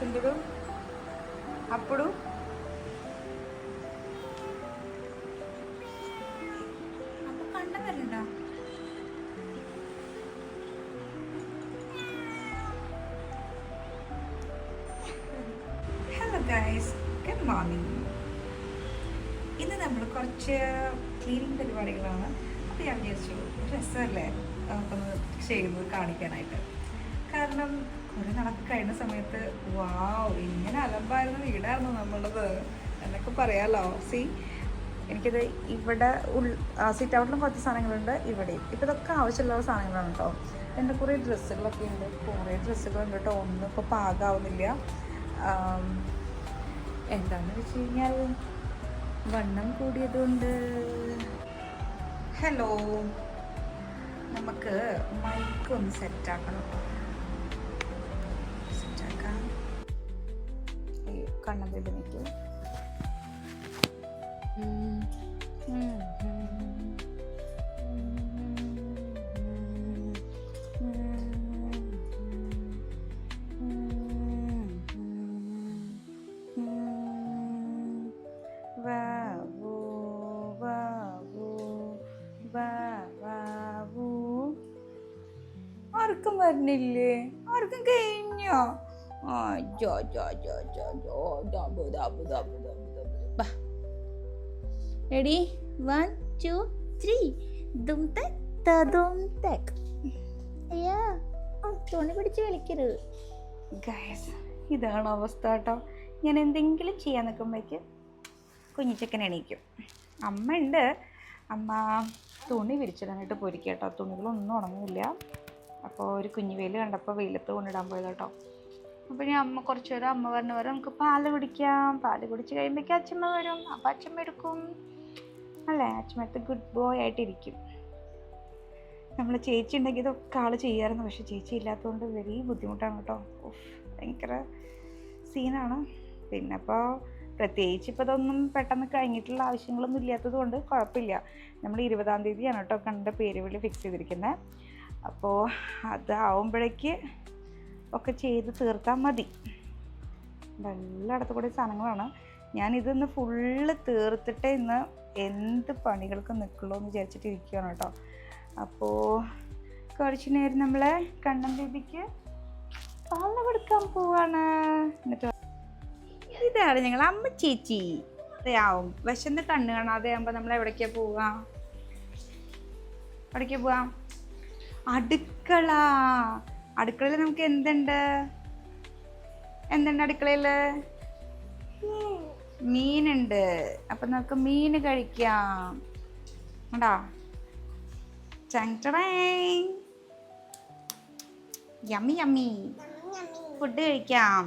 సింధుడు అప్పుడు అప్పుడు కണ്ട వരണ്ട. Hello guys, good morning. ഇന്ന് നമ്മൾ കുറച്ച് ക്ലീനിങ് പരിപാടികളാണ്. അപ്പോൾ ഞാൻ വിചാരിച്ചു രസമല്ലേ നമുക്കൊന്ന് ചെയ്യുന്നത് കാണിക്കാനായിട്ട്. കാരണം കുറേ നടക്ക് കഴിഞ്ഞ സമയത്ത് വാവ് ഇങ്ങനെ അലമ്പായിരുന്ന വീടായിരുന്നു നമ്മളുള്ളത് എന്നൊക്കെ പറയാമല്ലോ. എനിക്കിത് ഇവിടെ സിറ്റ് ഔട്ടിലും കുറച്ച് സാധനങ്ങളുണ്ട്, ഇവിടെയും. ഇപ്പോൾ ഇതൊക്കെ ആവശ്യമുള്ള സാധനങ്ങളാണ് കേട്ടോ. എൻ്റെ കുറേ ഡ്രസ്സുകളൊക്കെ ഉണ്ട്, കുറേ ഡ്രസ്സുകളുണ്ട് കേട്ടോ. ഒന്നും ഇപ്പോൾ പാകമാവുന്നില്ല. എന്താണെന്ന് വെച്ച് കഴിഞ്ഞാൽ വണ്ണം കൂടിയതുകൊണ്ട്. ഹലോ, നമുക്ക് മൈക്കൊന്ന് സെറ്റാക്കണം. സെറ്റാക്കാം. കണ്ണതിൽ നിൽക്കും. ആർക്കും വരണില്ലേ? ആർക്കും കഴിഞ്ഞോ? റെഡി? 1 2 3. തുണി പിടിച്ച് വലിക്കരുത് ഗൈസ്. ഇതാണ് അവസ്ഥ കേട്ടോ. ഞാൻ എന്തെങ്കിലും ചെയ്യാൻ നിൽക്കുമ്പോഴേക്ക് കുഞ്ഞിച്ചക്കൻ എണീക്കും. അമ്മ ഉണ്ട്, അമ്മ തുണി വിരിച്ചിടാനായിട്ട് പൊരിക്കുക കേട്ടോ. തുണികളൊന്നും ഉണങ്ങില്ല. അപ്പോൾ ഒരു കുഞ്ഞു വെയിൽ കണ്ടപ്പോൾ വെയിലത്ത് കൊണ്ടിടാൻ പോയത് കേട്ടോ. അപ്പോൾ ഞാൻ കുറച്ച് നേരം അമ്മ പറഞ്ഞ പോലെ നമുക്ക് പാല് കുടിക്കാം. പാല് കുടിച്ച് കഴിയുമ്പോഴേക്കും അച്ഛമ്മ വരും. അപ്പോൾ അച്ഛമ്മ എടുക്കും അല്ലേ. അച്ഛമ്മത്ത് ഗുഡ് ബോയ് ആയിട്ടിരിക്കും. നമ്മൾ ചേച്ചി ഉണ്ടെങ്കിൽ ഇതൊക്കെ ആൾ ചെയ്യാമായിരുന്നു. പക്ഷേ ചേച്ചി ഇല്ലാത്തതുകൊണ്ട് വലിയ ബുദ്ധിമുട്ടാണ് കേട്ടോ. ഭയങ്കര സീനാണ്. പിന്നെ അപ്പോൾ പ്രത്യേകിച്ച് ഇപ്പോൾ ഇതൊന്നും പെട്ടെന്ന് കഴിഞ്ഞിട്ടുള്ള ആവശ്യങ്ങളൊന്നും ഇല്ലാത്തത് കൊണ്ട് കുഴപ്പമില്ല. നമ്മൾ 20-ാം തീയതിയാണ് കേട്ടോ കണ്ട പേരുവിളി ഫിക്സ് ചെയ്തിരിക്കുന്നത്. അപ്പോൾ അതാവുമ്പോഴേക്ക് ഒക്കെ ചെയ്ത് തീർത്താൽ മതി. എല്ലായിടത്തും കൂടി സാധനങ്ങളാണ്. ഞാനിതൊന്ന് ഫുള്ള് തീർത്തിട്ട് ഇന്ന് എന്ത് പണികൾക്ക് നിൽക്കുള്ളൂ എന്ന് വിചാരിച്ചിട്ടിരിക്കുകയാണ് കേട്ടോ. അപ്പോൾ കുറച്ച് നേരം നമ്മൾ കണ്ണൻ ബേബിക്ക് പാല് കൊടുക്കാൻ പോവാണ്. എന്നിട്ട് ഇതാണ് ഞങ്ങൾ അമ്മ ചേച്ചി. അതെയാവും വിശന്ന് കണ്ണ് കാണാതെ ആകുമ്പോൾ നമ്മൾ എവിടേക്കാണ് പോവുക? എവിടേക്കാണ് പോവാം? അടുക്കള. അടുക്കളയിൽ നമുക്ക് എന്തുണ്ട് അടുക്കളയിൽ? മീനുണ്ട്. അപ്പം നമുക്ക് മീൻ കഴിക്കാം. കേട്ടോ, യമ്മി യമ്മി ഫുഡ് കഴിക്കാം.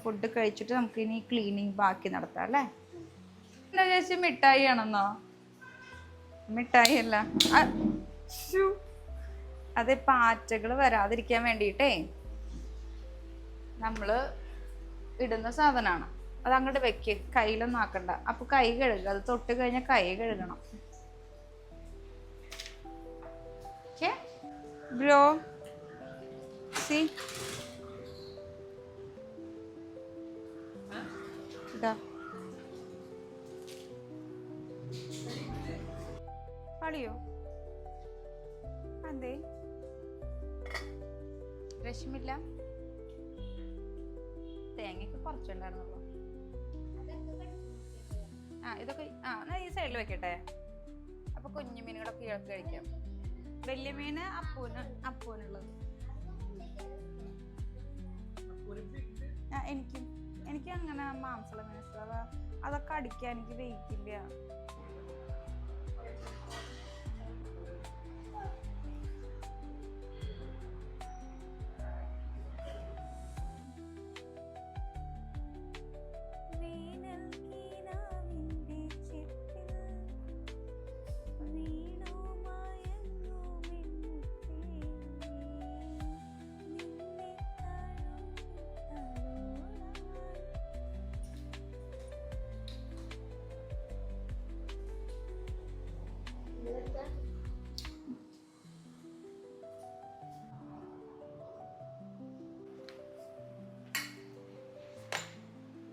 ഫുഡ് കഴിച്ചിട്ട് നമുക്ക് ഇനി ക്ലീനിങ് ബാക്കി നടത്താം അല്ലേ. എന്താ ചേച്ചി മിഠായി ആണെന്നോ? മിഠായി അല്ല, അത് പാറ്റകൾ വരാതിരിക്കാൻ വേണ്ടിയിട്ടേ നമ്മൾ ഇടുന്ന സാധനമാണ്. അത് അങ്ങോട്ട് വെക്ക്, കയ്യിലൊന്നും ആക്കണ്ട. അപ്പോൾ കൈ കഴുകുക. അത് തൊട്ട് കഴിഞ്ഞാൽ കൈ കഴുകണം. ഓക്കെ ബ്രോ, സി ഇതാ പളിയോ? അതെ, രശ്മില്ല. തേങ്ങയ്ക്ക് കുറച്ചുണ്ടായിരുന്നുള്ളൂ. ഇതൊക്കെ ഈ സൈഡിൽ വെക്കട്ടെ. അപ്പൊ കുഞ്ഞു മീനുകളൊക്കെ ഇളക്കി കഴിക്കാം. വലിയ മീന് അപ്പൂനുള്ളത്. എനിക്ക് അങ്ങനെ മാംസമുള്ള മീൻ ഇഷ്ടം. അതൊക്കെ അടിക്കാൻ എനിക്ക് വെയിറ്റില്ല.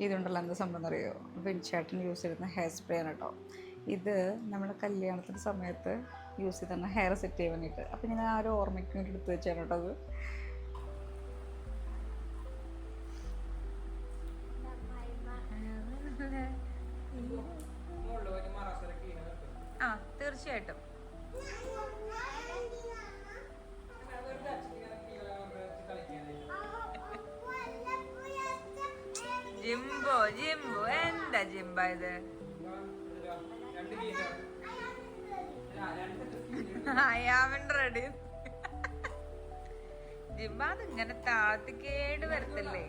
ഇതുണ്ടല്ലോ എന്താ സംഭവം എന്നറിയോ, ബിൻചേട്ടൻ യൂസ് ചെയ്യുന്ന ഹെയർ സ്പ്രേ ആണ് കേട്ടോ. ഇത് നമ്മുടെ കല്യാണത്തിൻ്റെ സമയത്ത് യൂസ് ചെയ്താണ് ഹെയർ സെറ്റ് ചെയ്യാൻ വേണ്ടിയിട്ട്. അപ്പോൾ ഞാൻ ആ ഒരു ഓർമ്മയ്ക്ക് വേണ്ടി എടുത്ത് വെച്ചാണ് കേട്ടോ അത്. ആ തീർച്ചയായിട്ടും. ജിംബോ ജിംബോ എന്താ ജിംബ ഇത്? റെഡി ജിംബ അത് ഇങ്ങനെ താഴ്ത്തി കേട് വരത്തില്ലേ?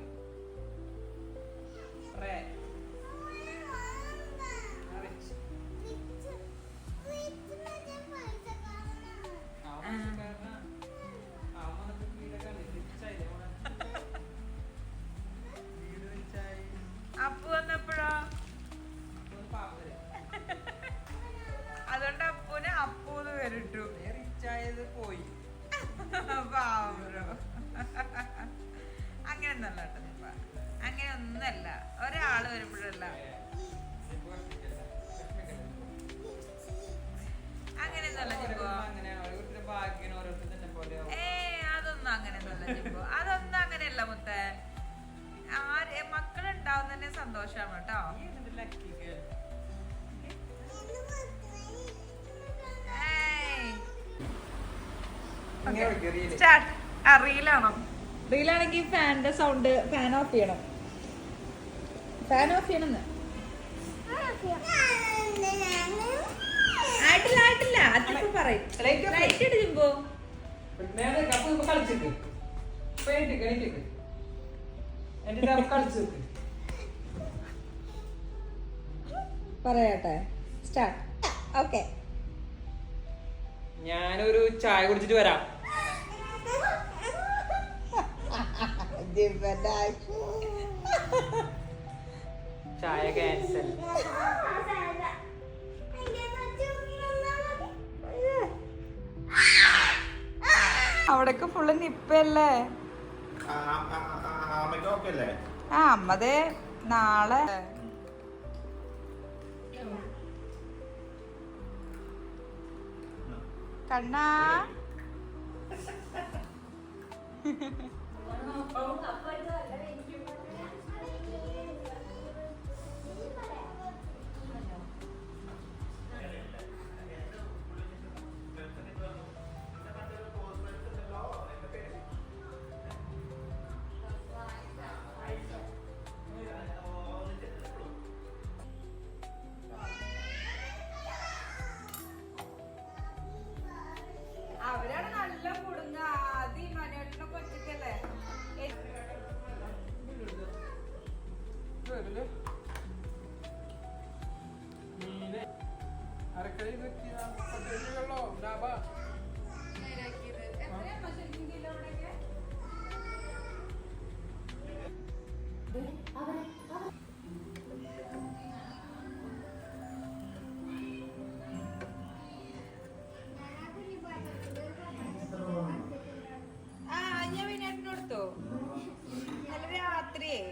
അപ്പു വന്നപ്പോഴോ അതുകൊണ്ട് അപ്പൂനെ അപ്പൂന്ന് പേരിട്ടു. പോയി അങ്ങനെയൊന്നല്ല കേട്ടോ നിപ്പ, അങ്ങനെയൊന്നല്ല. ഒരാള് വരുമ്പോഴല്ല അങ്ങനെയൊന്നല്ല ജിമ്പോ. അതൊന്നും അങ്ങനെയൊന്നല്ല ജിമ്പോ, അതൊന്നും അങ്ങനെയല്ല മുത്തേ. മക്കളുണ്ടാവും തന്നെ സന്തോഷമാണ് കേട്ടോ. സ്റ്റാർട്ട്. ആ റീലാണോ? റീലാണെങ്കിൽ ഫാനിന്റെ സൗണ്ട് ഫാൻ ഓഫ് ചെയ്യണം. ഫാൻ ഓഫ് ചെയ്യണമെന്ന് ആയിട്ടില്ല ആയിട്ടില്ല. അതിപ്പോ പറയും ലൈറ്റ് ഇട്ട് ജിമ്പോ. പറയട്ടെ സ്റ്റാർട്ട്. ഓക്കെ ഞാനൊരു ചായ കുടിച്ചിട്ട് വരാം. ചായ ക്യാൻസൽ. അവിടൊക്കെ ഫുള്ള് നിപ്പല്ലേ? ആ അമ്മതേ നാളെ കണ്ണാ അവരാണ് നല്ല കൊടുങ്ങ. ആദ്യ മനോട്ടിനൊക്കെ ഒറ്റക്കല്ലേ? രാത്രിയേ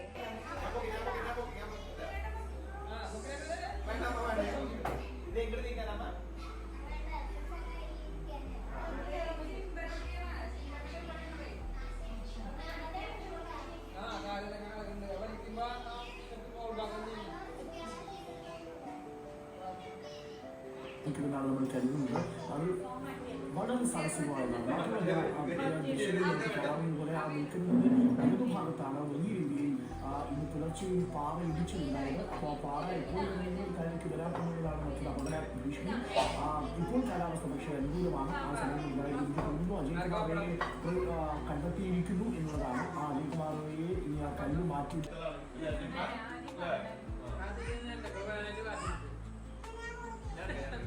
നമ്മൾ കരുതുന്നത് അത് വളരെ സാഹസികമായതാണ്. മാത്രമല്ല പോലെ ആ നിൽക്കുന്നത് വലതു ഭാഗത്താണ് വലിയ രീതിയിൽ ഇന്ന് പുലർച്ചയിൽ പാറ ഇടിച്ചിട്ടുണ്ടായത്. അപ്പോൾ ആ പാറ എപ്പോൾ കാര്യത്തിൽ വരാമെന്നുള്ളതാണ് മറ്റൊരു അപകട ഭീഷണി. ഇപ്പോൾ കാലാവസ്ഥ പക്ഷേ അനുകൂലമാണ്. ആ സമയത്ത് ഉണ്ടായത് എനിക്ക് തോന്നുന്നു അജയ് കുമാറിനെ കണ്ടെത്തിയിരിക്കുന്നു എന്നുള്ളതാണ്. ആ അജയ് കുമാറിനെ ഇനി ആ കല്ല് മാറ്റി Yeah.